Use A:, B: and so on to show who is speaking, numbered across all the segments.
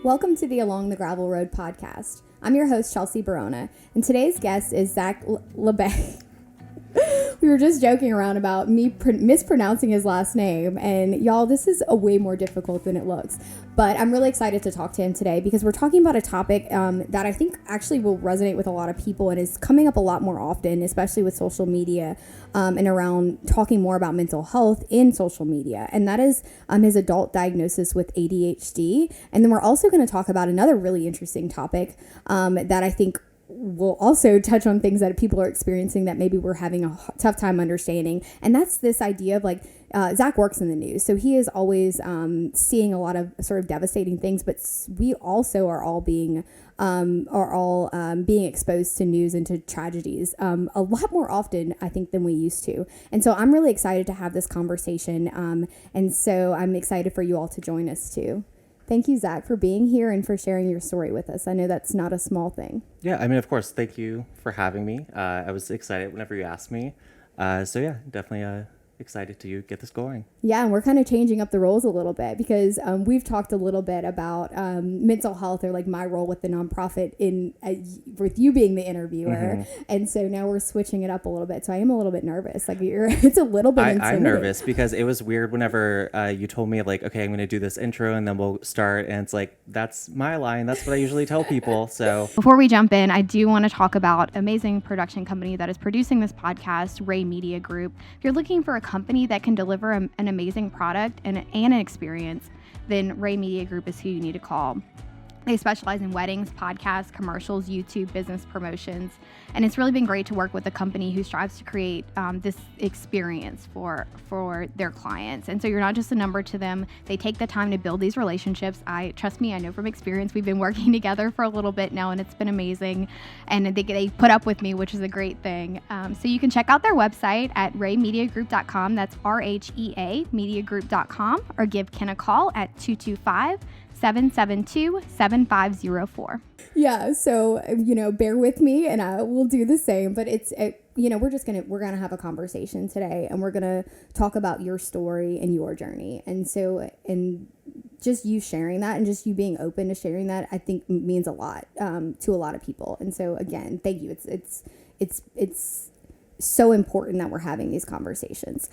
A: Welcome to the Along the Gravel Road podcast. I'm your host, Chelsea Barona, and today's guest is Zach Labbe. We were just joking around about me mispronouncing his last name, and y'all, this is a way more difficult than it looks. But I'm really excited to talk to him today because we're talking about a topic that I think actually will resonate with a lot of people and is coming up a lot more often, especially with social media and around talking more about mental health in social media. And that is his adult diagnosis with ADHD. And then we're also going to talk about another really interesting topic that I think we'll also touch on things that people are experiencing that maybe we're having a tough time understanding. And that's this idea of like, Zach works in the news, so he is always seeing a lot of sort of devastating things, but we also are all being being exposed to news and to tragedies a lot more often, I think, than we used to. And so I'm really excited to have this conversation. And so I'm excited for you all to join us too. Thank you, Zach, for being here and for sharing your story with us. I know that's not a small thing.
B: Yeah, I mean, of course, thank you for having me. I was excited whenever you asked me. So yeah, definitely excited to get this going.
A: Yeah, and we're kind of changing up the roles a little bit because we've talked a little bit about mental health, or like my role with the nonprofit with you being the interviewer. Mm-hmm. And so now we're switching it up a little bit. So I am a little bit nervous. Like it's a little bit intimidating.
B: I'm nervous because it was weird whenever you told me like, okay, I'm going to do this intro and then we'll start. And it's like, that's my line. That's what I usually tell people. So
C: before we jump in, I do want to talk about amazing production company that is producing this podcast, Ray Media Group. If you're looking for a company that can deliver an amazing product and an experience, then Ray Media Group is who you need to call. They specialize in weddings, podcasts, commercials, YouTube, business promotions, and it's really been great to work with a company who strives to create this experience for their clients. And so you're not just a number to them. They take the time to build these relationships. Trust me, I know from experience. We've been working together for a little bit now, and it's been amazing. And they put up with me, which is a great thing. So you can check out their website at raymediagroup.com. That's RHEA mediagroup.com, or give Ken a call at 225-772-7504.
A: Yeah, so bear with me and I will do the same, but we're gonna have a conversation today, and we're gonna talk about your story and your journey. And so, and just you sharing that and just you being open to sharing that, I think means a lot to a lot of people. And so again, thank you. It's so important that we're having these conversations.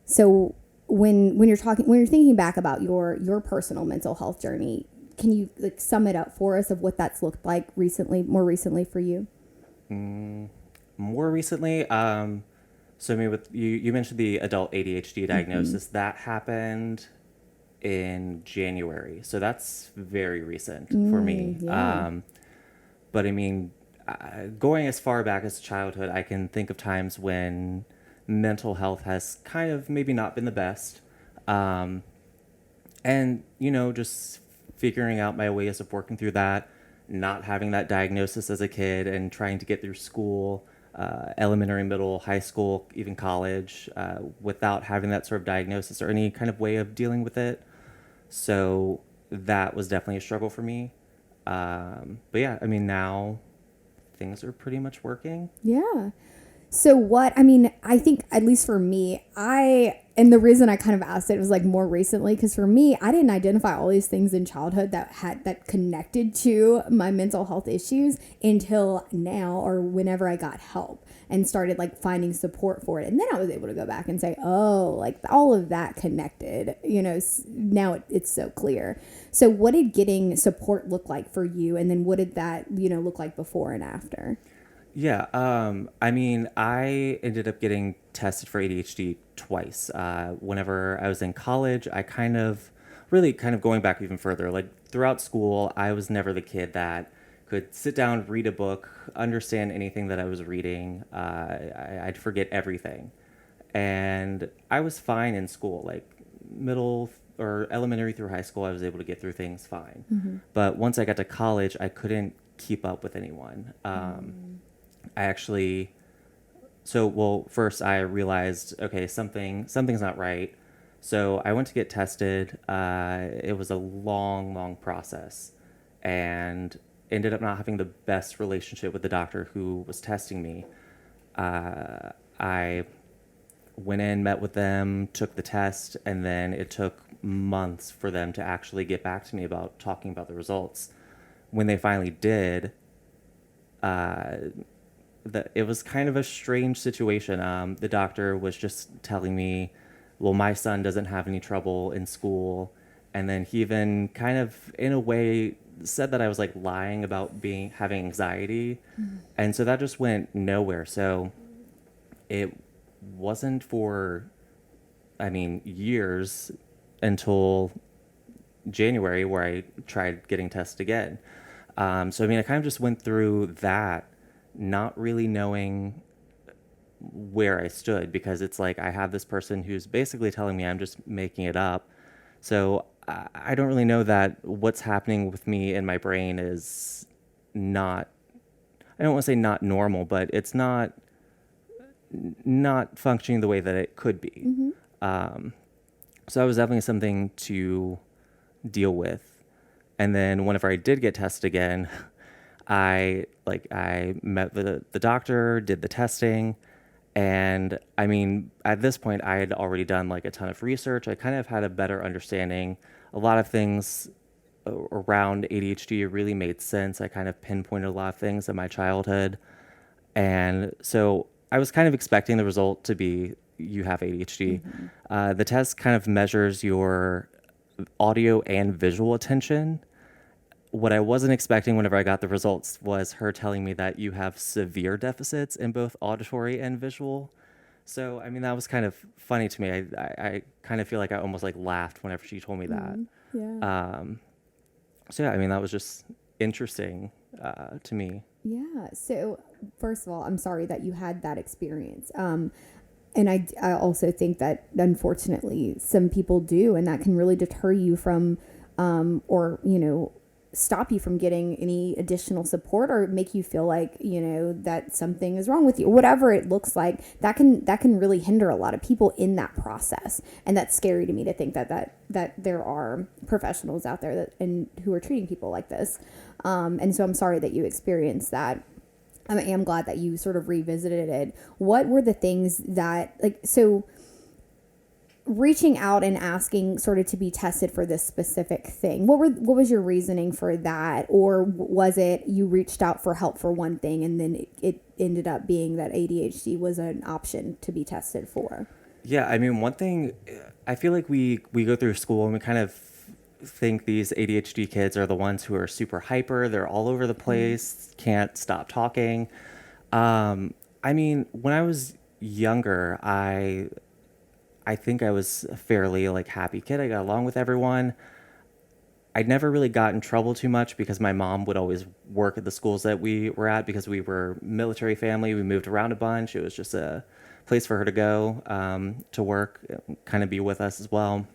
A: So when you're thinking back about your personal mental health journey, can you like sum it up for us of what that's looked like more recently for you?
B: More recently, so I mean, with you mentioned the adult ADHD diagnosis. Mm-hmm. That happened in January, so that's very recent for me. Yeah. But I mean, going as far back as childhood, I can think of times when mental health has kind of maybe not been the best. And, just figuring out my ways of working through that, not having that diagnosis as a kid and trying to get through school, elementary, middle, high school, even college, without having that sort of diagnosis or any kind of way of dealing with it. So that was definitely a struggle for me. But yeah, I mean, now things are pretty much working.
A: Yeah. So I think at least for me, and the reason I kind of asked it was like more recently, because for me, I didn't identify all these things in childhood that connected to my mental health issues until now, or whenever I got help and started like finding support for it. And then I was able to go back and say, oh, like all of that connected, now it's so clear. So what did getting support look like for you? And then what did that, look like before and after?
B: Yeah, I mean, I ended up getting tested for ADHD twice. Whenever I was in college, I kind of going back even further, like throughout school, I was never the kid that could sit down, read a book, understand anything that I was reading. I'd forget everything. And I was fine in school, like middle or elementary through high school, I was able to get through things fine. Mm-hmm. But once I got to college, I couldn't keep up with anyone. First I realized, okay, something's not right. So I went to get tested. It was a long process, and ended up not having the best relationship with the doctor who was testing me. I went in, met with them, took the test, and then it took months for them to actually get back to me about talking about the results. When they finally did, it was kind of a strange situation. The doctor was just telling me, well, my son doesn't have any trouble in school. And then he even kind of, in a way, said that I was like lying about having anxiety. And so that just went nowhere. So it wasn't for, years until January where I tried getting tested again. I kind of just went through that, not really knowing where I stood, because it's like I have this person who's basically telling me I'm just making it up. So I don't really know that what's happening with me in my brain is not, I don't want to say not normal, but it's not functioning the way that it could be. So that was definitely something to deal with. And then whenever I did get tested again, I met the doctor, did the testing, and at this point I had already done like a ton of research. I kind of had a better understanding. A lot of things around ADHD really made sense. I kind of pinpointed a lot of things in my childhood. And so I was kind of expecting the result to be you have ADHD. The test kind of measures your audio and visual attention. What I wasn't expecting whenever I got the results was her telling me that you have severe deficits in both auditory and visual. So, that was kind of funny to me. I kind of feel like I almost like laughed whenever she told me that.
A: Yeah.
B: That was just interesting to me.
A: Yeah. So first of all, I'm sorry that you had that experience. And I also think that unfortunately some people do, and that can really deter you from, stop you from getting any additional support, or make you feel like, that something is wrong with you, whatever it looks like. That can really hinder a lot of people in that process. And that's scary to me to think that there are professionals out there who are treating people like this. And so I'm sorry that you experienced that. I am glad that you sort of revisited it. What were the things that, reaching out and asking sort of to be tested for this specific thing? What was your reasoning for that? Or was it you reached out for help for one thing and then it ended up being that ADHD was an option to be tested for?
B: Yeah, one thing, I feel like we go through school and we kind of think these ADHD kids are the ones who are super hyper. They're all over the place, can't stop talking. When I was younger, I think I was a fairly happy kid. I got along with everyone. I never really got in trouble too much because my mom would always work at the schools that we were at, because we were military family. We moved around a bunch. It was just a place for her to go to work, kind of be with us as well.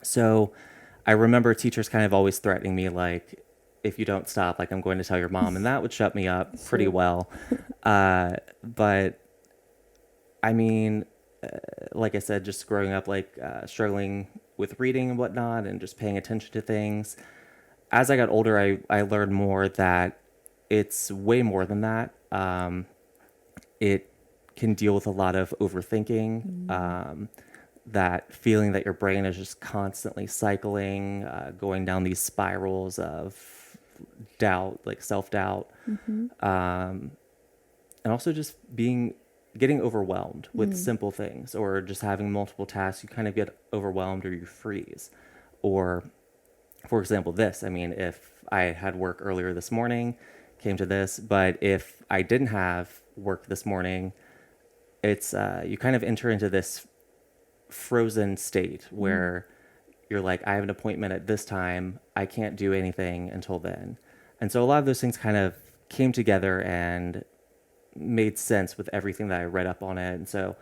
B: So I remember teachers kind of always threatening me, if you don't stop, I'm going to tell your mom, and that would shut me up pretty well. But like I said, just growing up, struggling with reading and whatnot, and just paying attention to things. As I got older, I learned more that it's way more than that. It can deal with a lot of overthinking, that feeling that your brain is just constantly cycling, going down these spirals of doubt, self-doubt, and also just getting overwhelmed with simple things, or just having multiple tasks. You kind of get overwhelmed or you freeze. Or, for example, this, if I had work earlier this morning, came to this, but if I didn't have work this morning, it's, you kind of enter into this frozen state where you're like, I have an appointment at this time. I can't do anything until then. And so a lot of those things kind of came together and made sense with everything that I read up on it. And so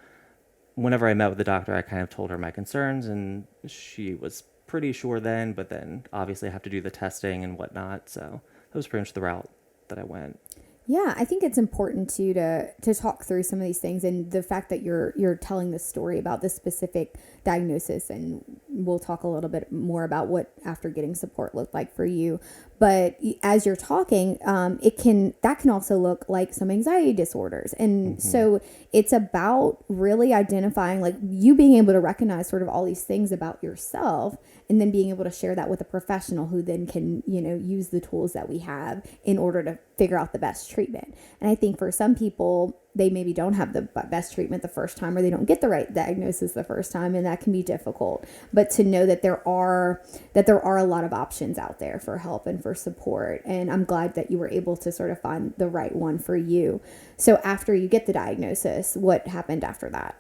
B: whenever I met with the doctor, I kind of told her my concerns, and she was pretty sure then, but then obviously I have to do the testing and whatnot. So that was pretty much the route that I went.
A: Yeah, I think it's important to talk through some of these things, and the fact that you're telling the story about this specific diagnosis, and we'll talk a little bit more about what after getting support looked like for you. But as you're talking, that can also look like some anxiety disorders, and so it's about really identifying, like, you being able to recognize sort of all these things about yourself, and then being able to share that with a professional who then can, use the tools that we have in order to figure out the best treatment. And I think for some people, they maybe don't have the best treatment the first time, or they don't get the right diagnosis the first time, and that can be difficult. But to know that there are a lot of options out there for help and for support, and I'm glad that you were able to sort of find the right one for you. So after you get the diagnosis, what happened after that?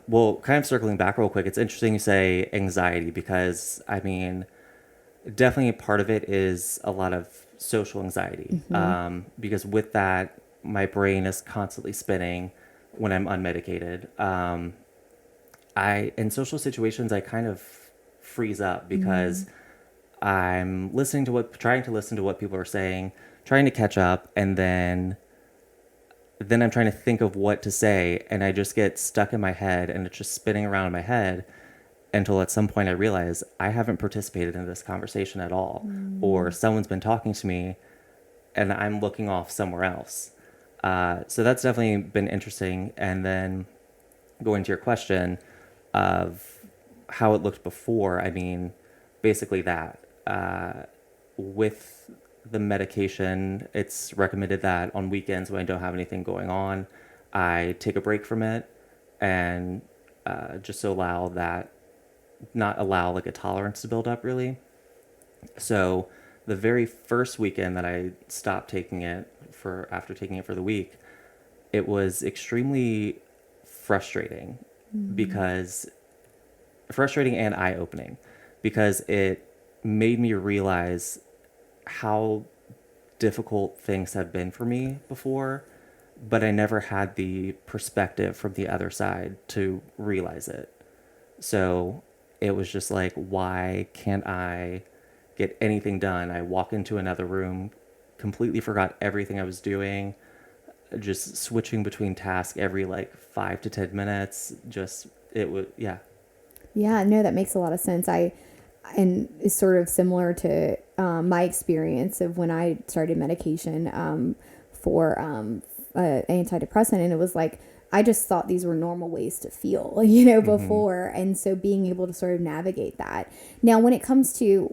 B: Well, kind of circling back real quick, it's interesting you say anxiety because, I mean, definitely a part of it is a lot of social anxiety. Because with that, my brain is constantly spinning when I'm unmedicated. In social situations, I kind of freeze up because I'm trying to listen to what people are saying, trying to catch up, and then I'm trying to think of what to say, and I just get stuck in my head, and it's just spinning around in my head until at some point I realize I haven't participated in this conversation at all, or someone's been talking to me and I'm looking off somewhere else. So that's definitely been interesting. And then going to your question of how it looked before, I mean, basically that. With the medication, it's recommended that on weekends when I don't have anything going on, I take a break from it and just to not allow like a tolerance to build up really. So the very first weekend that I stopped taking it after taking it for the week, it was extremely frustrating because frustrating and eye-opening because it made me realize how difficult things have been for me before, but I never had the perspective from the other side to realize it. So it was just like, why can't I get anything done? I walk into another room, completely forgot everything I was doing, just switching between tasks every like 5 to 10 minutes. Yeah.
A: Yeah, no, that makes a lot of sense. And it's sort of similar to my experience of when I started medication for antidepressant, and it was like I just thought these were normal ways to feel, before, and so being able to sort of navigate that. Now, when it comes to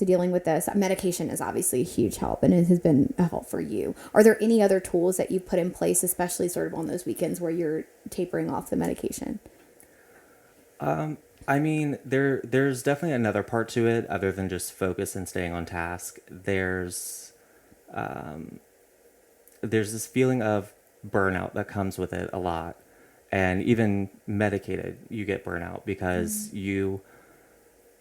A: dealing with this, medication is obviously a huge help, and it has been a help for you. Are there any other tools that you've put in place, especially sort of on those weekends where you're tapering off the medication?
B: I mean, there's definitely another part to it other than just focus and staying on task. There's this feeling of burnout that comes with it a lot. And even medicated, you get burnout because you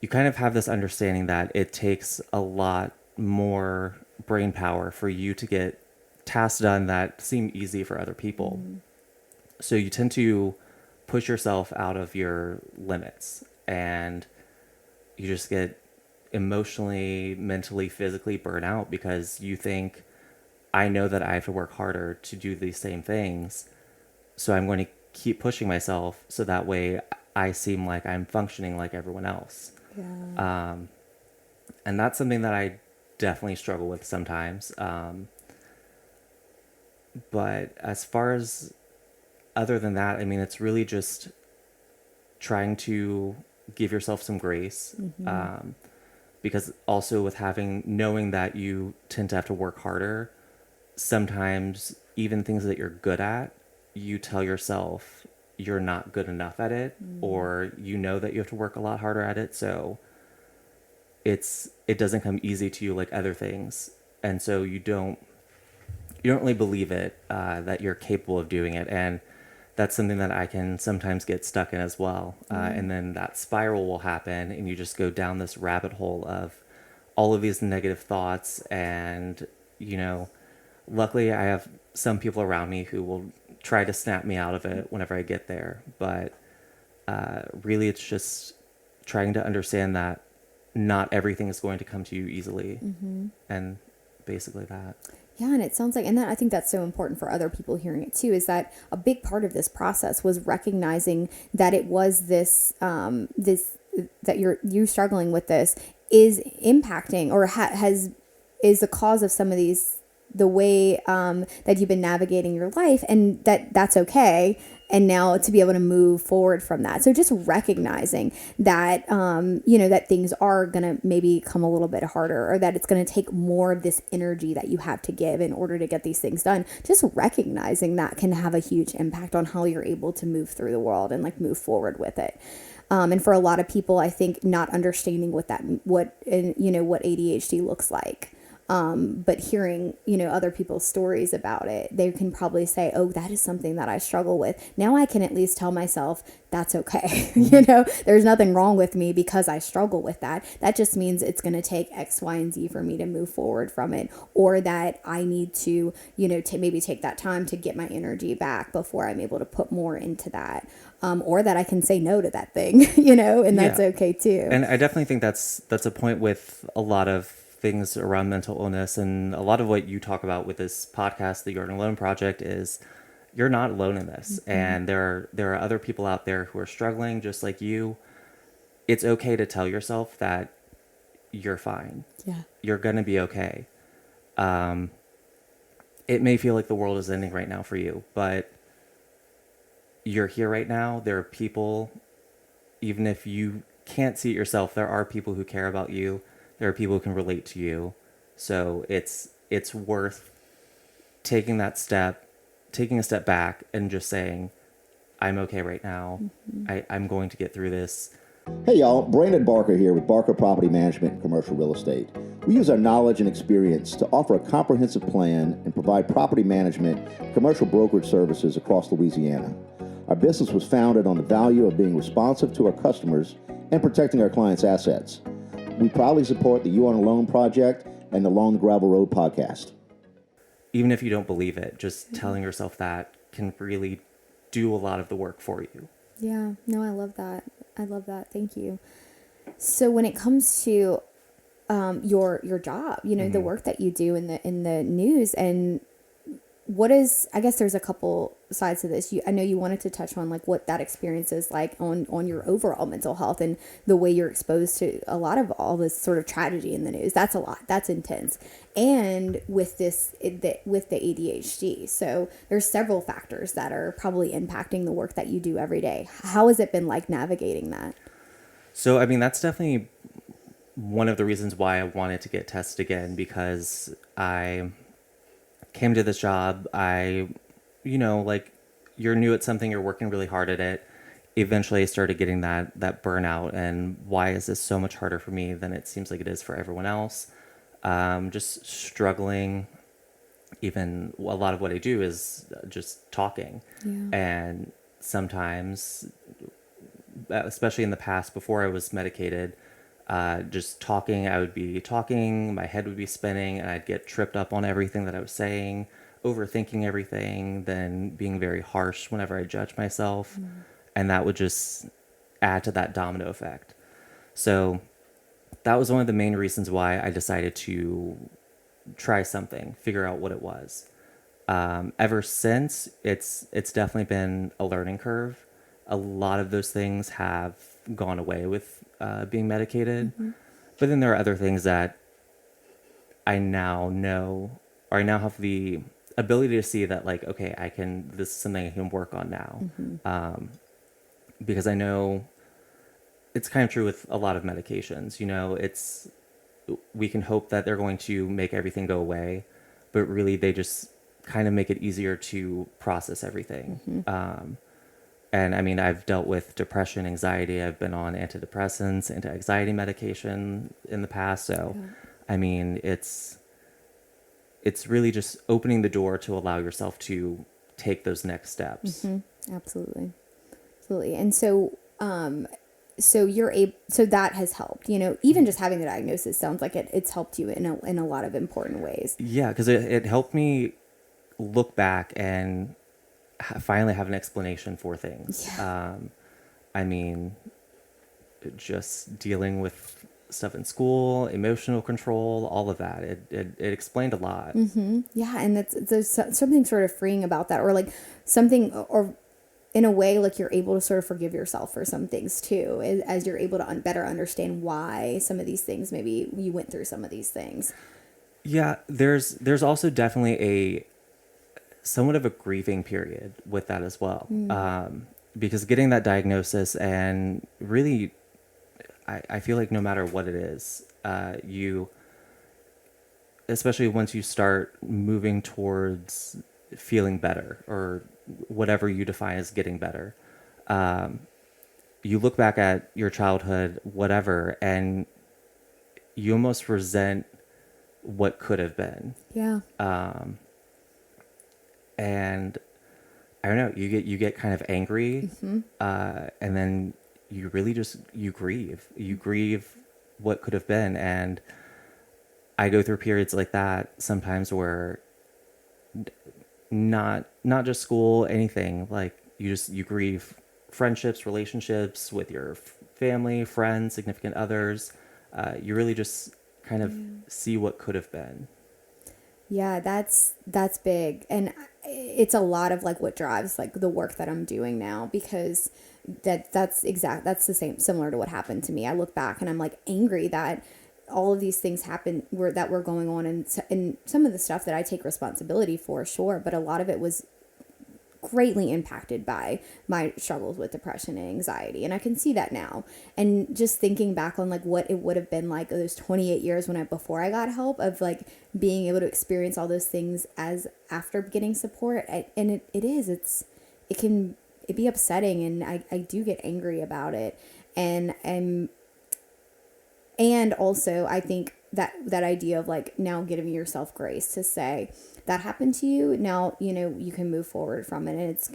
B: kind of have this understanding that it takes a lot more brain power for you to get tasks done that seem easy for other people. So you tend to push yourself out of your limits, and you just get emotionally, mentally, physically burnt out because you think, I know that I have to work harder to do these same things, so I'm going to keep pushing myself so that way I seem like I'm functioning like everyone else.
A: Yeah.
B: And that's something that I definitely struggle with sometimes. But as far as other than that, I mean, it's really just trying to give yourself some grace. Because also with knowing that you tend to have to work harder, sometimes even things that you're good at, you tell yourself you're not good enough at it, or that you have to work a lot harder at it. So it doesn't come easy to you like other things. And so you don't really believe it, that you're capable of doing it. And that's something that I can sometimes get stuck in as well. And then that spiral will happen and you just go down this rabbit hole of all of these negative thoughts. And, luckily I have some people around me who will try to snap me out of it whenever I get there. But really it's just trying to understand that not everything is going to come to you easily. And basically that.
A: Yeah, and it sounds like, and that I think that's so important for other people hearing it too, is that a big part of this process was recognizing that it was this, that you struggling with this is impacting or is the cause of some of these, the way that you've been navigating your life, and that's okay. And now to be able to move forward from that. So just recognizing that, that things are going to maybe come a little bit harder, or that it's going to take more of this energy that you have to give in order to get these things done. Just recognizing that can have a huge impact on how you're able to move through the world and like move forward with it. And for a lot of people, I think not understanding what ADHD looks like. But hearing, other people's stories about it, they can probably say, oh, that is something that I struggle with. Now I can at least tell myself that's okay. There's nothing wrong with me because I struggle with that. That just means it's going to take X, Y, and Z for me to move forward from it, or that I need to, to maybe take that time to get my energy back before I'm able to put more into that. Or that I can say no to that thing, and that's okay too.
B: And I definitely think that's a point with a lot of things around mental illness, and a lot of what you talk about with this podcast, the You're Not Alone Project, is you're not alone in this. Mm-hmm. And there are other people out there who are struggling just like you. It's okay to tell yourself that you're fine.
A: Yeah.
B: You're going to be okay. It may feel like the world is ending right now for you, but you're here right now. There are people, even if you can't see it yourself, there are people who care about you. There are people who can relate to you. So it's worth taking a step back and just saying, I'm okay right now. Mm-hmm. I'm going to get through this.
D: Hey y'all, Brandon Barker here with Barker Property Management and Commercial Real Estate. We use our knowledge and experience to offer a comprehensive plan and provide property management and commercial brokerage services across Louisiana. Our business was founded on the value of being responsive to our customers and protecting our clients' assets. We proudly support the You On Alone Project and the Along the Gravel Road podcast.
B: Even if you don't believe it, just telling yourself that can really do a lot of the work for you.
A: Yeah, no, I love that. Thank you. So when it comes to your job, mm-hmm. the work that you do in the news, and what is, I guess there's a couple sides to this. I know you wanted to touch on like what that experience is like on your overall mental health and the way you're exposed to a lot of all this sort of tragedy in the news. That's a lot. That's intense. And with the ADHD. So there's several factors that are probably impacting the work that you do every day. How has it been like navigating that?
B: So, I mean, that's definitely one of the reasons why I wanted to get tested again, because I came to this job, like you're new at something, you're working really hard at it. Eventually I started getting that burnout, and why is this so much harder for me than it seems like it is for everyone else? Just struggling. Even a lot of what I do is just talking. Yeah. And sometimes, especially in the past before I was medicated, just talking, I would be talking, my head would be spinning, and I'd get tripped up on everything that I was saying, overthinking everything, then being very harsh whenever I judge myself. Mm. And that would just add to that domino effect. So that was one of the main reasons why I decided to try something, figure out what it was. Ever since, it's definitely been a learning curve. A lot of those things have gone away with being medicated. Mm-hmm. But then there are other things that I now know, or I now have the ability to see that, like, okay, this is something I can work on now. Mm-hmm. Because I know it's kind of true with a lot of medications. We can hope that they're going to make everything go away, but really they just kind of make it easier to process everything. Mm-hmm. And I mean, I've dealt with depression, anxiety. I've been on antidepressants, anti-anxiety medication in the past. So, yeah. I mean, it's really just opening the door to allow yourself to take those next steps.
A: Mm-hmm. Absolutely. And so, so that has helped, even just having the diagnosis sounds like it's helped you in a lot of important ways.
B: Yeah. Cause it helped me look back and finally have an explanation for things. Yeah. I mean, just dealing with stuff in school, emotional control, all of that. It explained a lot.
A: Yeah, and there's something sort of freeing about that, or like something, or in a way, like you're able to sort of forgive yourself for some things too, as you're able to better understand why some of these things, maybe you went through some of these things.
B: Yeah, there's also definitely a somewhat of a grieving period with that as well. Because getting that diagnosis, and really, I feel like no matter what it is, you, especially once you start moving towards feeling better, or whatever you define as getting better, you look back at your childhood, whatever, and you almost resent what could have been.
A: Yeah.
B: And I don't know, you get kind of angry, and then you really just, you grieve what could have been. And I go through periods like that sometimes where not just school, anything, like you grieve friendships, relationships with your family, friends, significant others. You really just kind of see what could have been.
A: Yeah, that's big. And it's a lot of like what drives like the work that I'm doing now, because that's the same, similar to what happened to me. I look back and I'm like angry that all of these things happened that were going on, and some of the stuff that I take responsibility for, sure, but a lot of it was greatly impacted by my struggles with depression and anxiety. And I can see that now. And just thinking back on like what it would have been like those 28 years before I got help, of like being able to experience all those things as after getting support. And it can be upsetting, and I do get angry about it. And also I think that idea of like now giving yourself grace to say that happened to you. Now, you can move forward from it.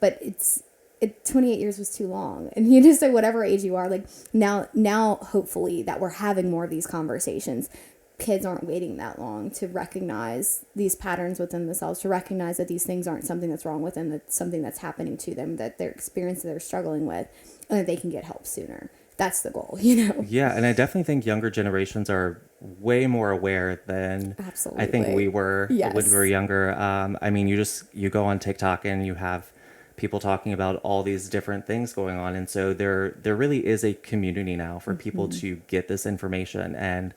A: And 28 years was too long. And you just say whatever age you are, like now hopefully that we're having more of these conversations. Kids aren't waiting that long to recognize these patterns within themselves, to recognize that these things aren't something that's wrong with them, that's something that's happening to them, that their experience that they're struggling with, and that they can get help sooner. That's the goal,
B: Yeah, and I definitely think younger generations are way more aware than
A: Absolutely.
B: I think we were
A: Yes.
B: when we were younger. I mean, you go on TikTok and you have people talking about all these different things going on, and so there really is a community now for people to get this information. And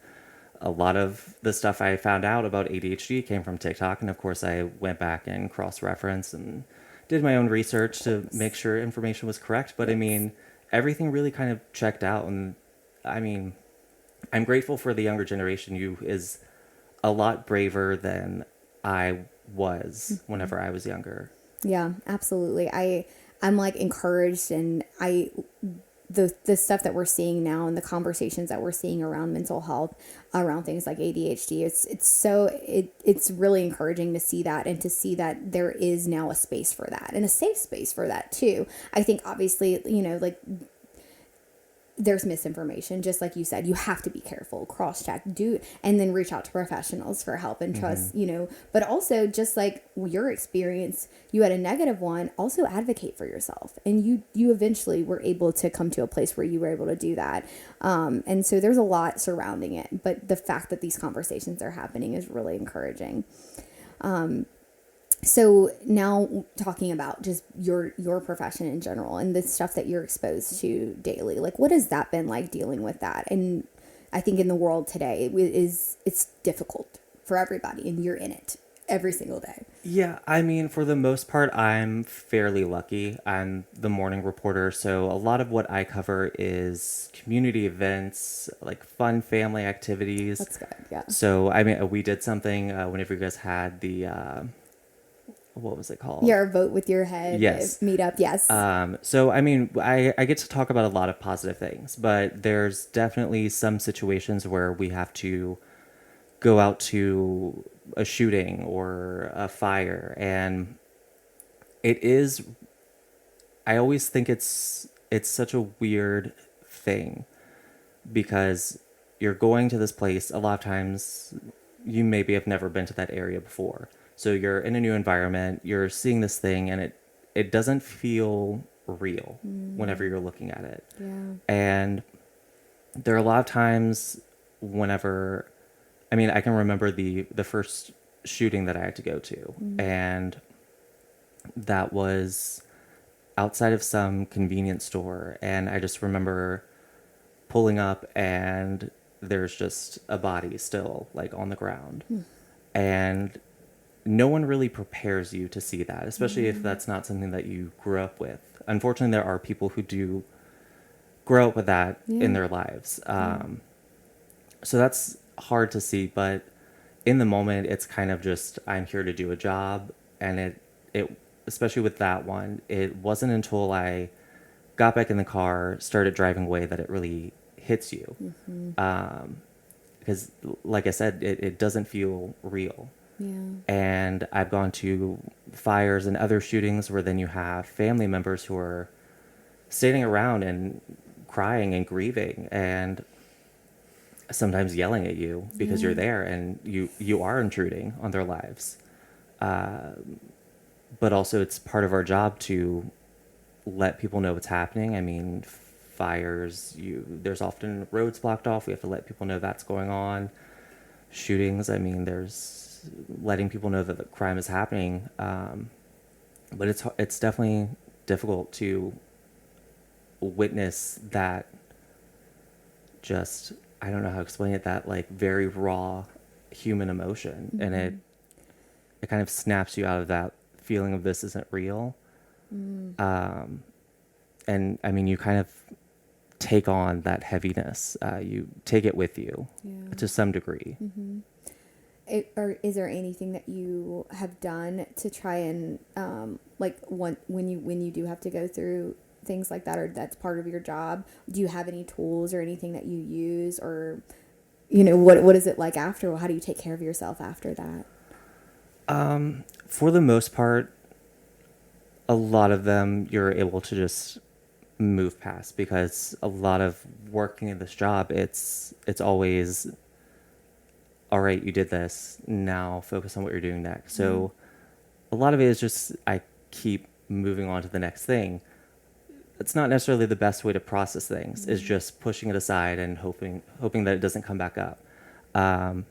B: a lot of the stuff I found out about ADHD came from TikTok, and of course I went back and cross-referenced and did my own research to make sure information was correct. But I mean, everything really kind of checked out. And I mean, I'm grateful for the younger generation who is a lot braver than I was whenever I was younger.
A: Yeah, absolutely. I'm like encouraged, and the stuff that we're seeing now, and the conversations that we're seeing around mental health, around things like ADHD, it's really encouraging to see that, and to see that there is now a space for that, and a safe space for that too. I think obviously, like there's misinformation, just like you said. You have to be careful, cross-check, and then reach out to professionals for help and trust, but also, just like your experience, you had a negative one, also advocate for yourself. And you eventually were able to come to a place where you were able to do that. And so there's a lot surrounding it, but the fact that these conversations are happening is really encouraging. So now talking about just your profession in general, and the stuff that you're exposed to daily, like what has that been like, dealing with that? And I think in the world today it's difficult for everybody, and you're in it every single day.
B: Yeah, I mean, for the most part, I'm fairly lucky. I'm the morning reporter, so a lot of what I cover is community events, like fun family activities.
A: That's good, yeah.
B: So, I mean, we did something whenever you guys had the... what was it called?
A: Your vote with your head.
B: Yes.
A: Meetup. Yes.
B: So, I mean, I get to talk about a lot of positive things, but there's definitely some situations where we have to go out to a shooting or a fire. And I always think it's such a weird thing, because you're going to this place. A lot of times you maybe have never been to that area before. So you're in a new environment, you're seeing this thing, and it doesn't feel real whenever you're looking at it.
A: Yeah.
B: And there are a lot of times whenever, I mean, I can remember the first shooting that I had to go to, and that was outside of some convenience store, and I just remember pulling up and there's just a body still like on the ground. And no one really prepares you to see that, especially if that's not something that you grew up with. Unfortunately, there are people who do grow up with that in their lives. So that's hard to see, but in the moment, it's kind of just, I'm here to do a job. And it, especially with that one, it wasn't until I got back in the car, started driving away, that it really hits you. Because like I said, it doesn't feel real.
A: Yeah.
B: And I've gone to fires and other shootings where then you have family members who are standing around and crying and grieving and sometimes yelling at you because you're there and you are intruding on their lives. But also it's part of our job to let people know what's happening. I mean, fires, there's often roads blocked off. We have to let people know that's going on. Shootings, I mean, there's letting people know that the crime is happening. But it's definitely difficult to witness that, just, I don't know how to explain it, that like very raw human emotion. And it kind of snaps you out of that feeling of this isn't real. And I mean, you kind of take on that heaviness. You take it with you to some degree.
A: Or is there anything that you have done to try and like when you do have to go through things like that, or that's part of your job? Do you have any tools or anything that you use, or what is it like after? How do you take care of yourself after that?
B: For the most part, a lot of them you're able to just move past, because a lot of working in this job, it's always, all right, you did this, now focus on what you're doing next. So a lot of it is just, I keep moving on to the next thing. It's not necessarily the best way to process things, is just pushing it aside and hoping that it doesn't come back up. I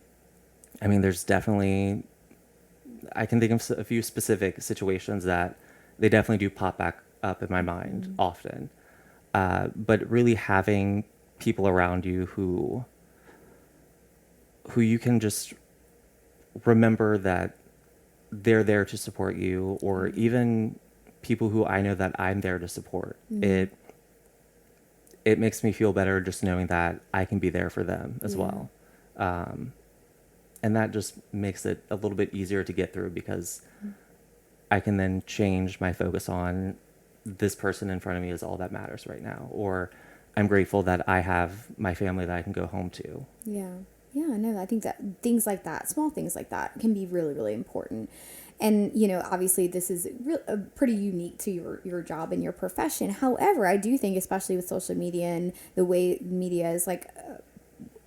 B: mean, there's definitely, I can think of a few specific situations that they definitely do pop back up in my mind often. But really having people around you who you can just remember that they're there to support you, or even people who I know that I'm there to support. It makes me feel better just knowing that I can be there for them as well. And that just makes it a little bit easier to get through, because I can then change my focus on this person in front of me is all that matters right now. Or I'm grateful that I have my family that I can go home to.
A: Yeah. Yeah, no, I think that things like that, small things like that, can be really, really important. And, obviously this is pretty unique to your job and your profession. However, I do think, especially with social media and the way media is like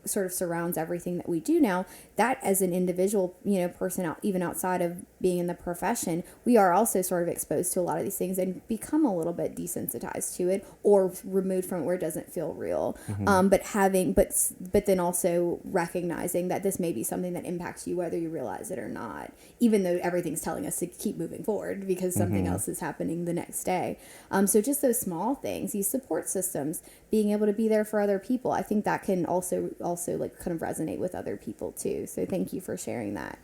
A: sort of surrounds everything that we do now, that as an individual, person even outside of being in the profession, we are also sort of exposed to a lot of these things and become a little bit desensitized to it, or removed from it where it doesn't feel real. But then also recognizing that this may be something that impacts you whether you realize it or not, even though everything's telling us to keep moving forward because something else is happening the next day. So just those small things, these support systems, being able to be there for other people, I think that can also like kind of resonate with other people too. So thank you for sharing that.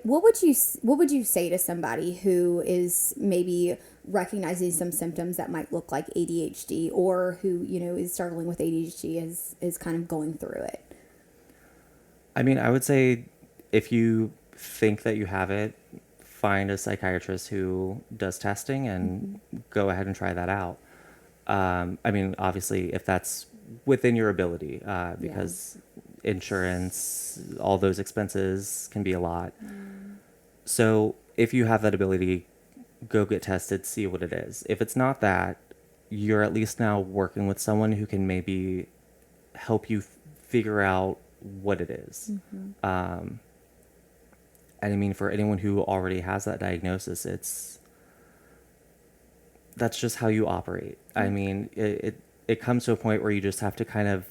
A: What would you say to somebody who is maybe recognizing some symptoms that might look like ADHD, or who is struggling with ADHD, is kind of going through it?
B: I mean, I would say if you think that you have it, find a psychiatrist who does testing and go ahead and try that out. I mean, obviously, if that's within your ability, because insurance, all those expenses can be a lot. So if you have that ability, go get tested, see what it is. If it's not that, you're at least now working with someone who can maybe help you figure out what it is. And I mean, for anyone who already has that diagnosis, that's just how you operate. I mean, it comes to a point where you just have to kind of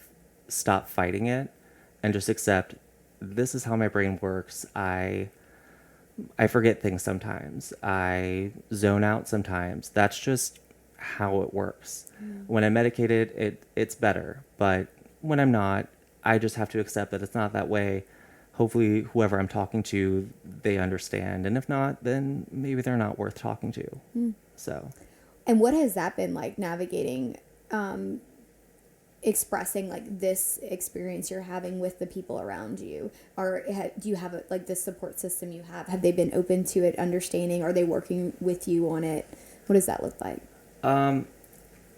B: stop fighting it and just accept this is how my brain works. I forget things sometimes. I zone out sometimes. That's just how it works. When I'm medicated, it's better. But when I'm not, I just have to accept that it's not that way. Hopefully, whoever I'm talking to, they understand. And if not, then maybe they're not worth talking to. So.
A: And what has that been like navigating, expressing like this experience you're having with the people around you? Or do you have like this support system you have? Have they been open to it, understanding? Are they working with you on it? What does that look like?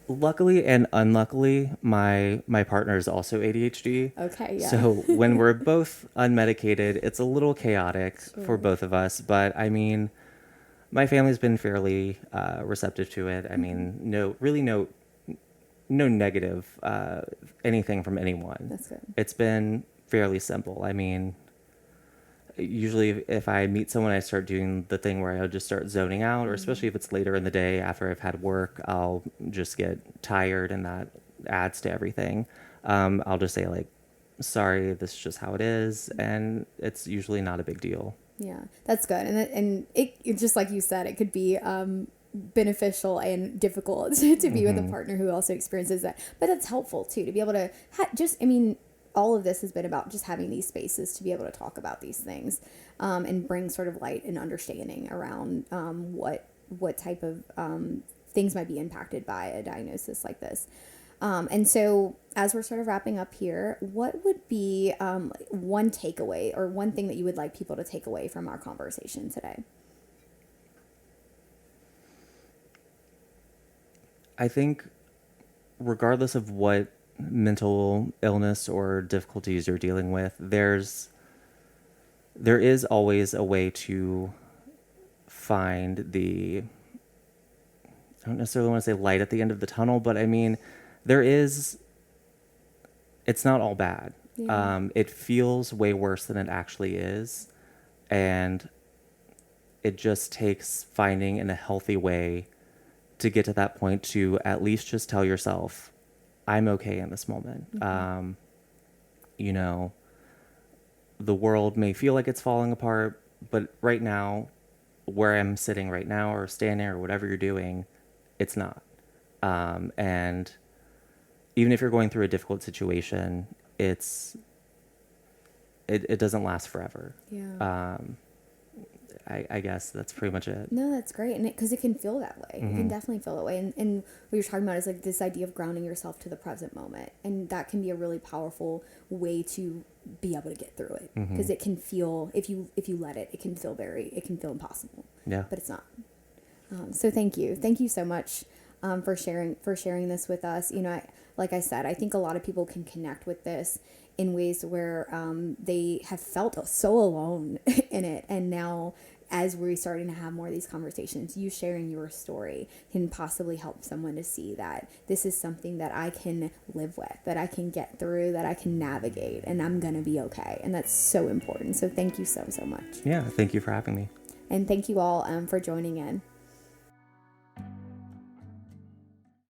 B: Luckily and unluckily, my partner is also ADHD.
A: Okay, yeah.
B: So when we're both unmedicated, it's a little chaotic for both of us. But I mean, my family's been fairly receptive to it. I mean, no negative anything from anyone.
A: That's good.
B: It's been fairly simple. I mean, usually if I meet someone, I start doing the thing where I'll just start zoning out, or especially if it's later in the day after I've had work, I'll just get tired and that adds to everything. I'll just say like, sorry, this is just how it is. And it's usually not a big deal.
A: Yeah, that's good. And it just like you said, it could be beneficial and difficult to be with a partner who also experiences that. But that's helpful too, to be able to all of this has been about just having these spaces to be able to talk about these things, and bring sort of light and understanding around what type of things might be impacted by a diagnosis like this. And so as we're sort of wrapping up here, what would be one takeaway or one thing that you would like people to take away from our conversation today?
B: I think regardless of what mental illness or difficulties you're dealing with, there is always a way to find I don't necessarily want to say light at the end of the tunnel, but I mean, it's not all bad.
A: Yeah.
B: It feels way worse than it actually is. And it just takes finding in a healthy way to get to that point to at least just tell yourself, I'm okay in this moment. You know, the world may feel like it's falling apart, but right now, where I'm sitting right now or standing or whatever you're doing, it's not. And even if you're going through a difficult situation, it doesn't last forever.
A: Yeah.
B: I guess that's pretty much it.
A: No, that's great. And because it can feel that way. It can definitely feel that way. And what you're talking about is like this idea of grounding yourself to the present moment. And that can be a really powerful way to be able to get through it. Because it can feel, if you let it, it can feel impossible.
B: Yeah.
A: But it's not. So thank you. Thank you so much for sharing this with us. You know, like I said, I think a lot of people can connect with this in ways where they have felt so alone in it. And now, as we're starting to have more of these conversations, you sharing your story can possibly help someone to see that this is something that I can live with, that I can get through, that I can navigate, and I'm going to be okay. And that's so important. So thank you so much.
B: Yeah, thank you for having me.
A: And thank you all for joining in.